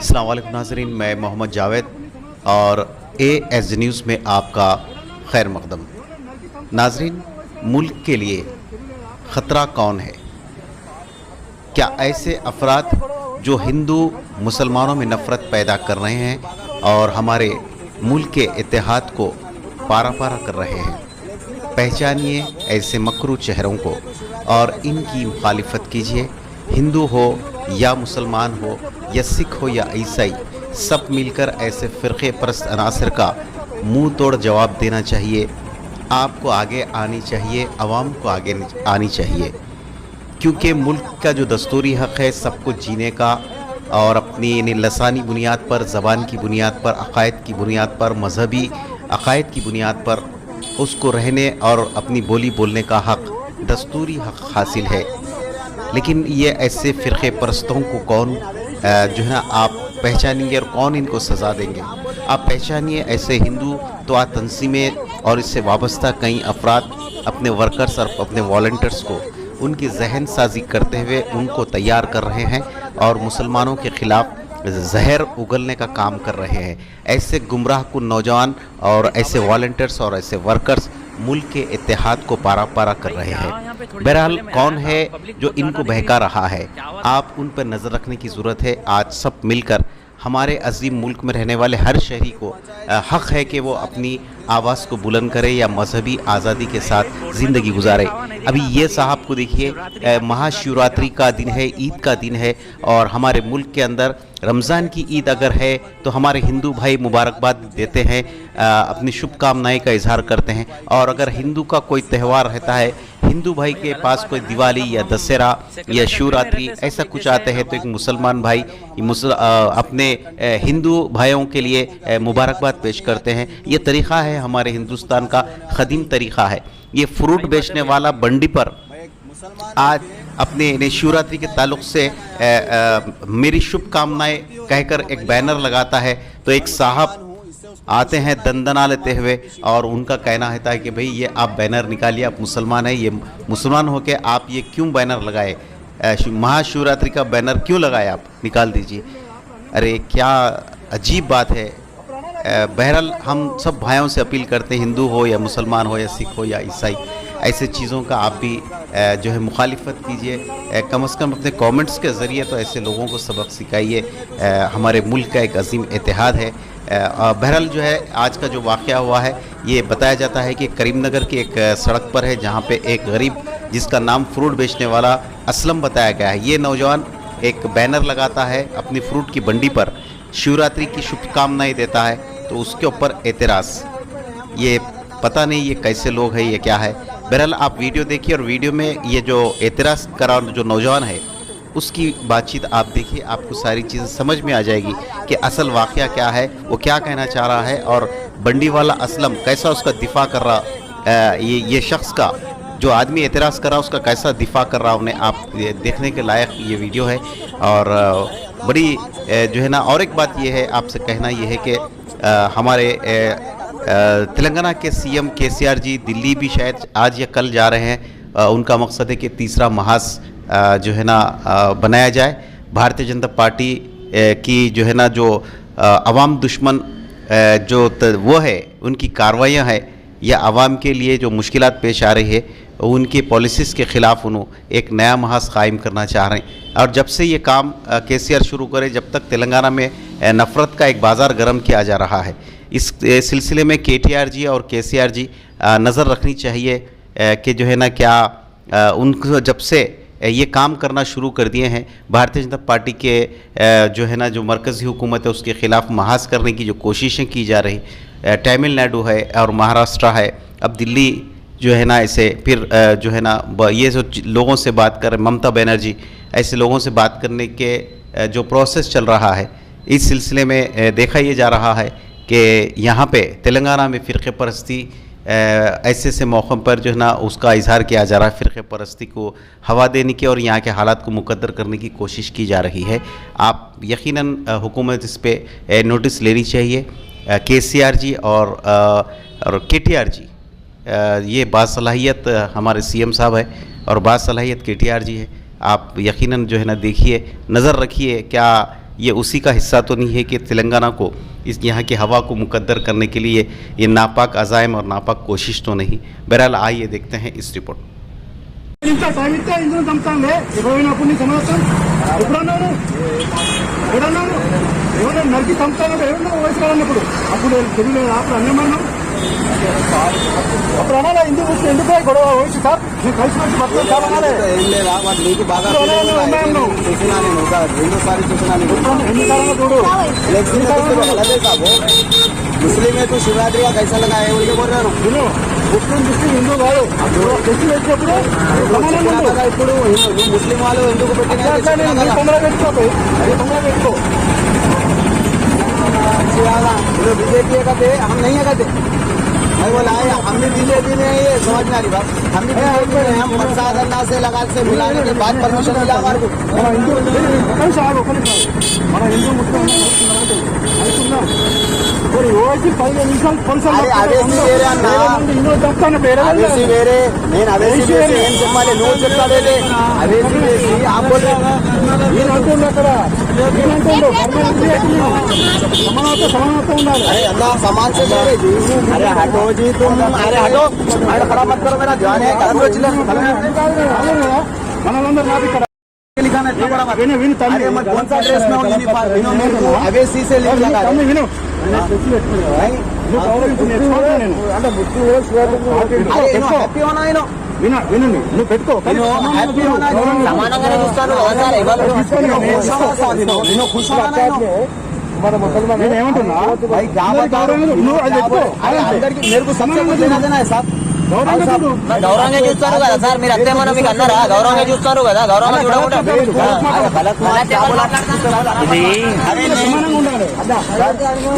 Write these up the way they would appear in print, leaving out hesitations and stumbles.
अस्सलाम वालेकुम नाज़रीन, मैं मोहम्मद जावेद और AS न्यूज़ में आपका खैर मक़दम। नाज़रीन, मुल्क के लिए ख़तरा कौन है? क्या ऐसे अफराद जो हिंदू मुसलमानों में नफ़रत पैदा कर रहे हैं और हमारे मुल्क के इत्तेहाद को पारा पारा कर रहे हैं? पहचानिए ऐसे मकरू चेहरों को और इनकी मुखालिफत कीजिए। हिंदू हो या मुसलमान हो या सिख हो या ईसाई, सब मिलकर ऐसे फ़िरक़े परस्त अनासर का मुंह तोड़ जवाब देना चाहिए। आपको आगे आनी चाहिए, आवाम को आगे आनी चाहिए, क्योंकि मुल्क का जो दस्तूरी हक़ है सबको जीने का और अपनी लसानी बुनियाद पर, ज़बान की बुनियाद पर, अक़ायद की बुनियाद पर, मजहबी अक़ायद की बुनियाद पर उसको रहने और अपनी बोली बोलने का हक़, दस्तूरी हक़ हासिल है। लेकिन ये ऐसे फ़िरक़े परस्तों को कौन जो है ना आप पहचानेंगे और कौन इनको सज़ा देंगे? आप पहचानिए ऐसे हिंदू तो तंजीमें और इससे वाबस्ता कई अफराद अपने वर्कर्स और अपने वॉलंटियर्स को उनकी जहन साजी करते हुए उनको तैयार कर रहे हैं और मुसलमानों के ख़िलाफ़ जहर उगलने का काम कर रहे हैं। ऐसे गुमराह कुन नौजवान और ऐसे वॉलंटियर्स और ऐसे वर्कर्स मुल्क के इत्तेहाद को पारा पारा कर रहे हैं। बहरहाल कौन है जो इनको बहका रहा है? आप उन पर नज़र रखने की ज़रूरत है। आज सब मिलकर हमारे अजीम मुल्क में रहने वाले हर शहरी को हक़ है कि वो अपनी आवाज़ को बुलंद करे या मजहबी आज़ादी के साथ ज़िंदगी गुजारे। अभी ये साहब को देखिए, महाशिवरात्रि का दिन है, ईद का दिन है और हमारे मुल्क के अंदर रमज़ान की ईद अगर है तो हमारे हिंदू भाई मुबारकबाद देते हैं, अपनी शुभकामनाएं का इजहार करते हैं। और अगर हिंदू का कोई त्यौहार रहता है, हिंदू भाई के पास कोई दिवाली या दशहरा या शिवरात्रि ऐसा कुछ आते हैं तो एक मुसलमान भाई अपने हिंदू भाइयों के लिए मुबारकबाद पेश करते हैं। ये तरीक़ा है हमारे हिंदुस्तान का, ख़दीम तरीक़ा है। ये फ्रूट बेचने वाला बंडी पर आज अपने शिवरात्रि के ताल्लुक़ से मेरी शुभकामनाएं कहकर एक बैनर लगाता है तो एक साहब आते हैं दंदना लेते हुए और उनका कहना होता है कि भाई ये आप बैनर निकालिए, आप मुसलमान हैं, ये मुसलमान हो के आप ये क्यों बैनर लगाए, महाशिवरात्रि का बैनर क्यों लगाए, आप निकाल दीजिए। अरे क्या अजीब बात है। बहरहाल हम सब भाइयों से अपील करते हैं, हिंदू हो या मुसलमान हो या सिख हो या ईसाई, ऐसे चीज़ों का आप भी जो है मुखालिफत कीजिए। कम से कम अपने कमेंट्स के ज़रिए तो ऐसे लोगों को सबक सिखाइए। हमारे मुल्क का एक अजीम इत्तेहाद है। बहरहाल जो है आज का जो वाक़या हुआ है ये बताया जाता है कि करीमनगर की एक सड़क पर है जहाँ पे एक गरीब जिसका नाम फ्रूट बेचने वाला असलम बताया गया है, ये नौजवान एक बैनर लगाता है अपनी फ्रूट की बंडी पर, शिवरात्रि की शुभकामनाएं देता है, तो उसके ऊपर एतराज़। ये पता नहीं ये कैसे लोग हैं, ये क्या है। बहरहाल आप वीडियो देखिए और वीडियो में ये जो एतराज़ करा जो नौजवान है उसकी बातचीत आप देखिए, आपको सारी चीज़ें समझ में आ जाएगी कि असल वाक़या क्या है, वो क्या कहना चाह रहा है और बंडी वाला असलम कैसा उसका दिफा कर रहा, ये शख्स का जो आदमी एतराज़ कर रहा उसका कैसा दिफा कर रहा, उन्हें आप देखने के लायक ये वीडियो है। और बड़ी जो है ना, और एक बात ये है आपसे कहना ये है कि हमारे तेलंगाना के CM KCR जी दिल्ली भी शायद आज या कल जा रहे हैं। उनका मकसद है कि तीसरा महाज जो है ना बनाया जाए। भारतीय जनता पार्टी की जो है ना जो अवाम दुश्मन जो वो है उनकी कार्रवाइयाँ है या आवाम के लिए जो मुश्किलात पेश आ रही है उनकी पॉलिसीज़ के ख़िलाफ़ उन्होंने एक नया महाज कायम करना चाह रहे हैं। और जब से ये काम KCR शुरू करे, जब तक तेलंगाना में नफ़रत का एक बाज़ार गर्म किया जा रहा है, इस सिलसिले में KTR जी और KCR जी नज़र रखनी चाहिए कि जो है ना क्या उनको जब से ये काम करना शुरू कर दिए हैं, भारतीय जनता पार्टी के जो है ना जो मरकज़ी हुकूमत है उसके ख़िलाफ़ महाज करने की जो कोशिशें की जा रही, तमिलनाडु है और महाराष्ट्र है, अब दिल्ली जो है ना, ऐसे फिर जो है ना ये जो लोगों से बात कर रहे ममता बनर्जी, ऐसे लोगों से बात करने के जो प्रोसेस चल रहा है, इस सिलसिले में देखा ये जा रहा है कि यहाँ पे तेलंगाना में फ़िरक़े परस्ती ऐसे ऐसे मौक़ों पर जो है ना उसका इजहार किया जा रहा है, फ़िरक़े परस्ती को हवा देने की और यहाँ के हालात को मुकद्दर करने की कोशिश की जा रही है। आप यकीनन हुकूमत इस पे नोटिस लेनी चाहिए। KCR जी और KTR जी, ये बासलाहियत हमारे CM साहब है और बासलाहियत KTR जी है। आप यकीनन जो है ना देखिए, नज़र रखिए क्या ये उसी का हिस्सा तो नहीं है कि तेलंगाना को इस यहाँ की हवा को मुकद्दर करने के लिए ये नापाक अज़ाइम और नापाक कोशिश तो नहीं। बहरहाल आइए देखते हैं इस रिपोर्ट। ఇంత సాగితే ఇందులో చంపుతాంలే ఇవ్వనప్పుడు నీ సమాచారం ఎప్పుడన్నాను ఎవరైనా నరికి చంపుతానంటే ఎవరన్నా వయసు కాదన్నప్పుడు అప్పుడు తెలియలేదు అప్పుడు అన్నేమన్నాం అప్పుడు అనాలా ఎందుకు గొడవ వయసు సార్ నేను కలిసి వచ్చి బతుకు చాలా అనాలే నీకు బాగా ఎన్నిసార్లు చూడు मुस्लिम है तो शिवरात्रि का कैसा लगा है बोल के बोल रहा हूँ ముస్లిం దృష్టి హిందూ కాదు దృష్టి వచ్చినప్పుడు ఇప్పుడు ముస్లిం వాళ్ళు ఎందుకు తొందరగా పెట్టుకోపోయి అది తొందరగా పెట్టుకో बीजेपी है कहते हम नहीं है कहते मैं बोला हम भी बीजेपी में ये समझ में आ रही बात हम भी बीजेपी में हम प्रसाद अल्लाह से लगा से मिलाने के बाद परमिशन मिला हमारे को మన హిందూ మన హిందూ ముస్లిం ఓసి 15 నిమిషాలు అవేసి వేరే నేను అవేసి వేసి ఏం చెప్పాలి నువ్వు చెప్తాడే అవేసి వేసి అంటుండే అక్కడ సమానత్వం ఉండాలి अरे अल्लाह सामान से अरे हटो जी तुम अरे हटो अरे खड़ा मत करो मेरा ध्यान है మనలందరూ నాకు ఇక్కడ लिखाना इतना बड़ा मत విను अरे मैं कौन सा ड्रेस में हूँ यूनिफॉर्म इन्होंने मेरे को अवेसी से लिख लगा విను अरे इन्हों हैप्पी होना इन्हों విను నువ్వు పెట్టుకో हैप्पी होना సమానంగానే చూస్తారు इन्हों खुश होना మన ముసల్మాన్ నేను ఏమంటున్నా भाई నువ్వు అది పెట్టుకో अंदर की मेरे को सबसे कुछ लेना देना है साहब గౌరవంగా చూస్తారు కదా సార్ మీరు అంతే మనం మీకు అన్నారా గౌరవంగా చూస్తారు కదా గౌరవంగా చూడకుండా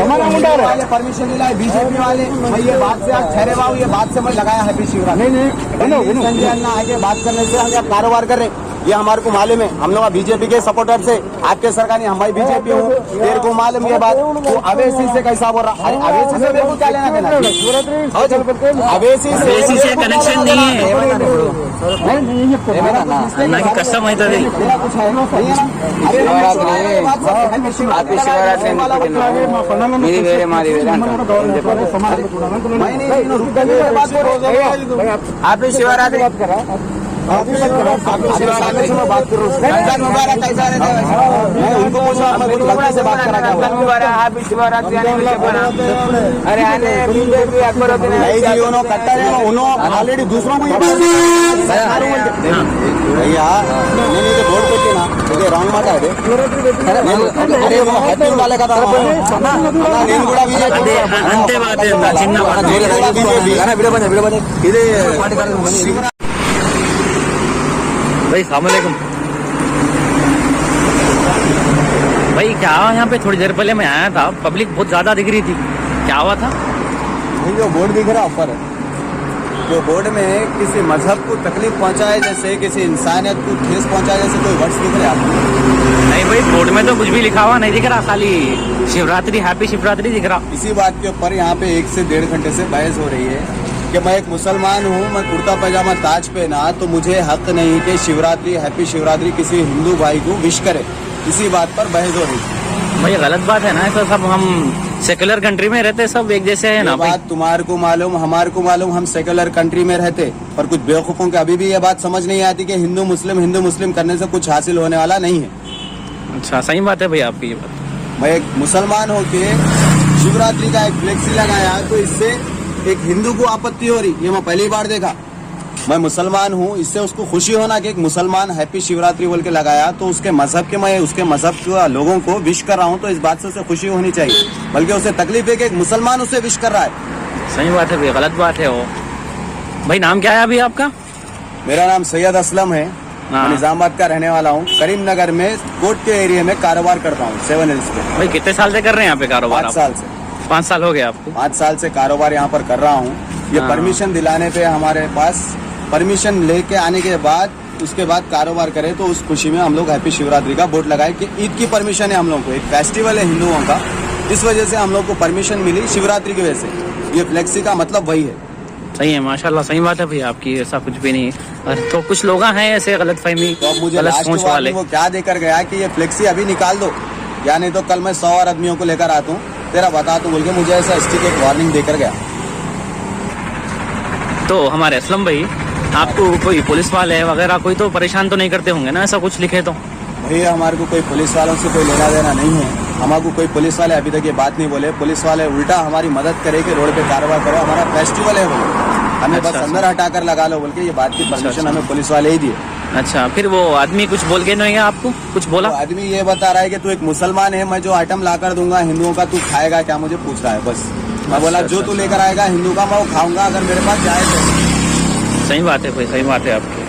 సమానంగా ఉండాలి परमिशन मिला है बीजेपी वाले मैं ये बात से आप ठहरे हुआ ये बात से मैं लगाया हैप्पी शिवरात्रि संजय अन्ना आगे बात करने से हम कारोबार कर रहे ये हमारे को मालूम है हम लोग बीजेपी के सपोर्टर से आपके सरकार ने हमारी बीजेपी हूँ तेरे को मालूम ये बात तो अवेसी से कैसा बोल रहा है अवेसी से मेरे को क्या लेना देना अवेसी से कनेक्शन नहीं है నాకు కష్టం అవుతుంది మీది వేరే మాది వేరే హ్యాపీ శివరాత్రి बात कर रमजान मुबारक कैसा रहता है उनको पूछो से बात करा హ్యాపీ శివరాత్రి अरे आने बीजेपी अकबर ऑलरेडी दूसरों को भैया నేను ఇది బోర్డు పెట్టినా ఇది రాంగ్ మాట అది అరే హ్యాపీ వాళ్ళే కదా నేను కూడా అంతే బాధ చిన్న ఇది भाई सलामुअलैकुम भाई क्या यहाँ पे थोड़ी देर पहले मैं आया था पब्लिक बहुत ज़्यादा दिख रही थी क्या हुआ था ये जो बोर्ड दिख रहा ऊपर जो बोर्ड में किसी मजहब को तकलीफ पहुंचाए जैसे किसी इंसानियत को ठेस पहुंचाए जैसे कोई वर्ड्स दिख रहे आपको नहीं भाई बोर्ड में तो कुछ भी लिखा हुआ नहीं दिख रहा खाली शिवरात्रि हैप्पी शिवरात्रि दिख रहा इसी बात के ऊपर यहाँ पे 1 से 1.5 घंटे से बहस हो रही है कि मैं एक मुसलमान हूँ मैं कुर्ता पैजामा ताज पहना तो मुझे हक नहीं कि शिवरात्रि हैप्पी शिवरात्रि किसी हिंदू भाई को विश करे इसी बात पर बहस हो रही है भाई गलत बात है ना तो सब हम सेकुलर कंट्री में रहते सब एक जैसे है ना बात तुम्हारे को मालूम हमारे को मालूम हम सेकुलर कंट्री में रहते पर कुछ बेवकूफों को अभी भी ये बात समझ नहीं आती कि हिंदू मुस्लिम करने से कुछ हासिल होने वाला नहीं है अच्छा सही बात है भाई आपकी ये बात मैं एक मुसलमान होके शिवरात्रि का एक फ्लेक्सी लगाया तो इससे एक हिंदू को आपत्ति हो रही ये मैं पहली बार देखा मैं मुसलमान हूँ इससे उसको खुशी होना कि एक मुसलमान हैप्पी शिवरात्रि बोल के लगाया तो उसके मजहब के मैं उसके मजहब के लोगों को विश कर रहा हूँ तो इस बात से उसे खुशी होनी चाहिए बल्कि उसे तकलीफ है कि एक मुसलमान उसे विश कर रहा है सही बात है भाई गलत बात है वो भाई नाम क्या है अभी आपका मेरा नाम सैयद असलम है मैं निजामाबाद का रहने वाला हूँ करीमनगर में कोर्ट के एरिया में कारोबार करता हूँ 7 हिल्स पे भाई कितने साल से कर रहे हैं यहाँ पे कारोबार 5 साल से 5 साल हो गए आपको 5 साल से कारोबार यहाँ पर कर रहा हूँ ये परमिशन दिलाने पे हमारे पास परमिशन लेके आने के बाद उसके बाद कारोबार करें तो उस खुशी में हम लोग हैप्पी शिवरात्रि का बोर्ड लगाए कि ईद की परमिशन है हम लोग को एक फेस्टिवल है हिंदुओं का इस वजह से हम लोग को परमिशन मिली शिवरात्रि की वजह से ये फ्लेक्सी का मतलब वही है सही है माशाल्लाह सही बात है भाई आपकी ऐसा कुछ भी नहीं तो कुछ लोग हैं ऐसे गलत फहमी तो अब मुझे गलत लास्ट सोच वाले वो क्या देकर गया कि ये फ्लेक्सी अभी निकाल दो या नहीं तो कल मैं 100 और आदमियों को लेकर आता हूँ, तेरा बता दूं बोल के मुझे ऐसा स्टिक एक वार्निंग देकर गया। तो हमारे असलम भाई, आपको कोई पुलिस वाले वगैरह कोई तो परेशान तो नहीं करते होंगे ना, ऐसा कुछ लिखे तो? भैया हमारे को कोई पुलिस वालों से कोई लेना देना नहीं है। हमारे को कोई पुलिस वाले अभी तक ये बात नहीं बोले। पुलिस वाले उल्टा हमारी मदद करे कि रोड पे कार्रवाई करो, हमारा फेस्टिवल है बोले, हमें बस अंदर हटाकर लगा लो बोल के ये बात की परमिशन हमें पुलिस वाले ही दिए। अच्छा, फिर वो आदमी कुछ बोल के नहीं है आपको, कुछ बोला? वो आदमी ये बता रहा है कि तू एक मुसलमान है, मैं जो आइटम लाकर दूंगा हिंदुओं का तू खाएगा क्या, मुझे पूछ रहा है बस। मैं बोला जो तू लेकर आएगा हिंदू का मैं वो खाऊंगा, अगर मेरे पास जाए तो। सही बात है भाई, सही बात है आपकी।